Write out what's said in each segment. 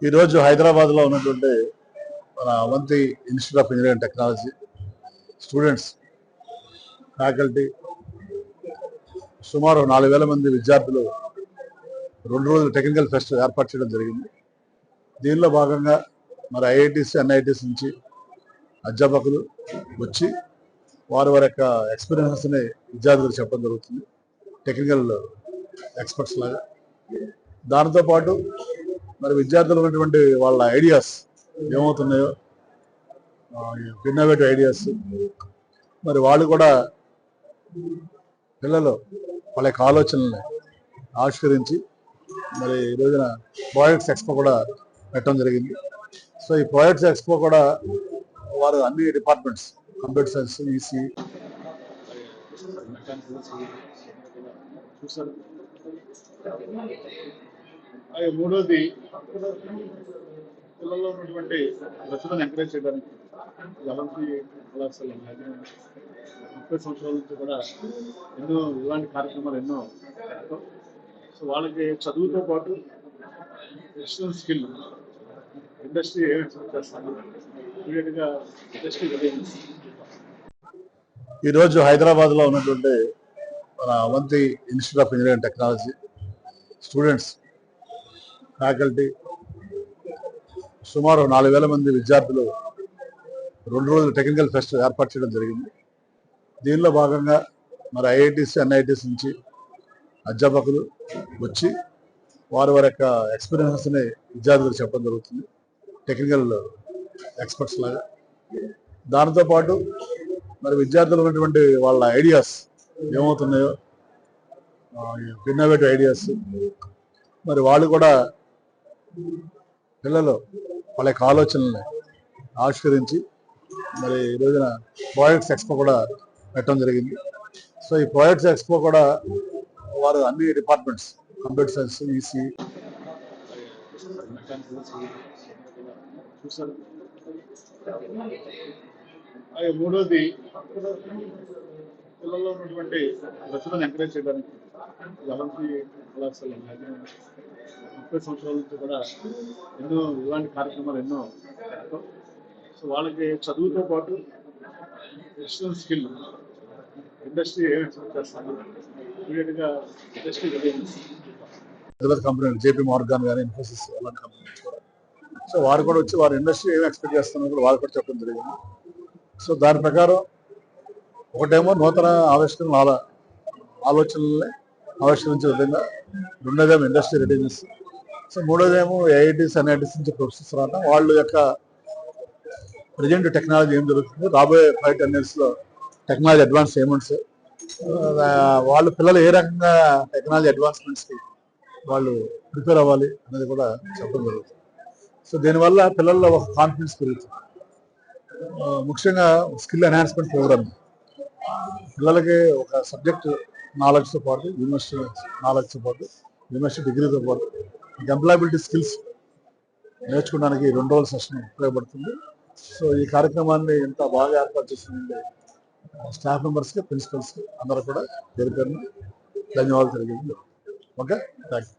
ఈరోజు హైదరాబాద్లో ఉన్నటువంటి మన Avanthi institute of engineering technology students, faculty సుమారు 4,000 మంది విద్యార్థులు 2 రోజులు టెక్నికల్ ఫెస్ట్ ఏర్పాటు చేయడం జరిగింది. దీనిలో భాగంగా మరి ఐఐటీస్, ఎన్ఐటీస్ నుంచి అధ్యాపకులు వచ్చి వారి యొక్క ఎక్స్పీరియన్స్ని విద్యార్థులకు చెప్పడం జరుగుతుంది, టెక్నికల్ ఎక్స్పర్ట్స్ లాగా. దాంతోపాటు మరి విద్యార్థులు ఉన్నటువంటి వాళ్ళ ఐడియాస్ ఏమవుతున్నాయో, ఇన్నోవేటివ్ ఐడియాస్, మరి వాళ్ళు కూడా పిల్లలు వాళ్ళ యొక్క ఆలోచనల్ని ఆవిష్కరించి మరి ఈ రోజున ప్రాజెక్ట్స్ ఎక్స్పో కూడా పెట్టడం జరిగింది. సో ఈ ప్రాజెక్ట్స్ ఎక్స్పో కూడా వారు అన్ని డిపార్ట్మెంట్స్, కంప్యూటర్ సైన్స్, ఈసీ, చూసారు. అలాగే మూడోది, పిల్లల్లో ఉన్నటువంటి ప్రతిభను ఎంకరేజ్ చేయడానికి 11th కళాశాల 30 సంవత్సరాల నుంచి కూడా ఎన్నో ఇలాంటి కార్యక్రమాలు ఎన్నో. సో వాళ్ళకి చదువుతో పాటు ప్రొఫెషనల్ స్కిల్, ఇండస్ట్రీ ఏం ఎక్స్పెక్ట్ చేస్తాను, ఇమీడియట్గా ఇండస్ట్రీ రెడీనెస్. ఈరోజు హైదరాబాద్లో ఉన్నటువంటి మన Avanthi institute of engineering technology students, faculty సుమారు 4,000 మంది విద్యార్థులు 2 రోజులు టెక్నికల్ ఫెస్ట్ ఏర్పాటు చేయడం జరిగింది. దీనిలో భాగంగా మరి ఐఐటీస్, ఎన్ఐటీస్ నుంచి అధ్యాపకులు వచ్చి వారి యొక్క ఎక్స్పీరియన్స్ని విద్యార్థులకు చెప్పడం జరుగుతుంది, టెక్నికల్ ఎక్స్పర్ట్స్ లాగా. దాంతోపాటు మరి విద్యార్థులు ఉన్నటువంటి వాళ్ళ ఐడియాస్ ఏమవుతున్నాయో, ఇన్నోవేటివ్ ఐడియాస్, మరి వాళ్ళు కూడా పిల్లలు వాళ్ళ యొక్క ఆలోచనల్ని ఆవిష్కరించి మరి ఈ రోజున ప్రాజెక్ట్స్ ఎక్స్పో కూడా పెట్టడం జరిగింది. సో ఈ ప్రాజెక్ట్స్ ఎక్స్పో కూడా వారు అన్ని డిపార్ట్మెంట్స్, కంప్యూటర్ సైన్స్, ఈసీ, చూసారు. అలాగే మూడోది, పిల్లల్లో ఉన్నటువంటి ప్రతిభను ఎంకరేజ్ చేయడానికి 11th కళాశాల 30 సంవత్సరాల నుంచి కూడా ఎన్నో ఇలాంటి కార్యక్రమాలు ఎన్నో. సో వాళ్ళకి చదువుతో పాటు ప్రొఫెషనల్ స్కిల్, ఇండస్ట్రీ ఏం ఎక్స్పెక్ట్ చేస్తాను, ఇమీడియట్గా industry readiness. Company JP Morgan కానీ, ఇన్ఫోసిస్, అలాంటి కంపెనీస్ కూడా. సో వారు కూడా వచ్చి వారి ఇండస్ట్రీ ఏం ఎక్స్పెక్ట్ చేస్తున్నారు కూడా వారు కూడా చెప్పడం జరిగింది. సో దాని ప్రకారం ఒకటేమో నూతన ఆలోచనల్ని ఆవిష్కరించే విధంగా, రెండోదేమో ఇండస్ట్రీ రెడీనెస్, సో మూడోదేమో ఐఐటీస్, ఎన్ఐటీస్ నుంచి ప్రొఫెసర్స్ రావడం, వాళ్ళ యొక్క ప్రజెంట్ టెక్నాలజీ ఏం జరుగుతుంది, రాబోయే 5-10 yearsలో టెక్నాలజీ అడ్వాన్స్మెంట్స్, వాళ్ళు పిల్లలు ఏ రకంగా టెక్నాలజీ అడ్వాన్స్మెంట్స్కి వాళ్ళు ప్రిపేర్ అవ్వాలి అనేది కూడా చెప్పడం జరుగుతుంది. సో దీనివల్ల పిల్లల్లో ఒక కాన్ఫిడెన్స్ పెరుగుతుంది. ముఖ్యంగా స్కిల్ ఎన్హాన్స్మెంట్ ప్రోగ్రామ్ పిల్లలకి ఒక సబ్జెక్ట్ నాలెడ్జ్తో పాటు, యూనివర్సిటీ నాలెడ్జ్తో పాటు, యూనివర్సిటీ డిగ్రీతో పాటు ఎంప్లాయబిలిటీ స్కిల్స్ నేర్చుకోవడానికి 2 రోజుల సెషన్ ఉపయోగపడుతుంది. సో ఈ కార్యక్రమాన్ని ఎంత బాగా ఏర్పాటు చేసిందంటే స్టాఫ్ మెంబర్స్కి, ప్రిన్సిపల్స్కి అందరూ కూడా పేరు పేరున ధన్యవాదాలు తెలియజేయండి. Okay, thank you.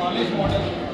College model.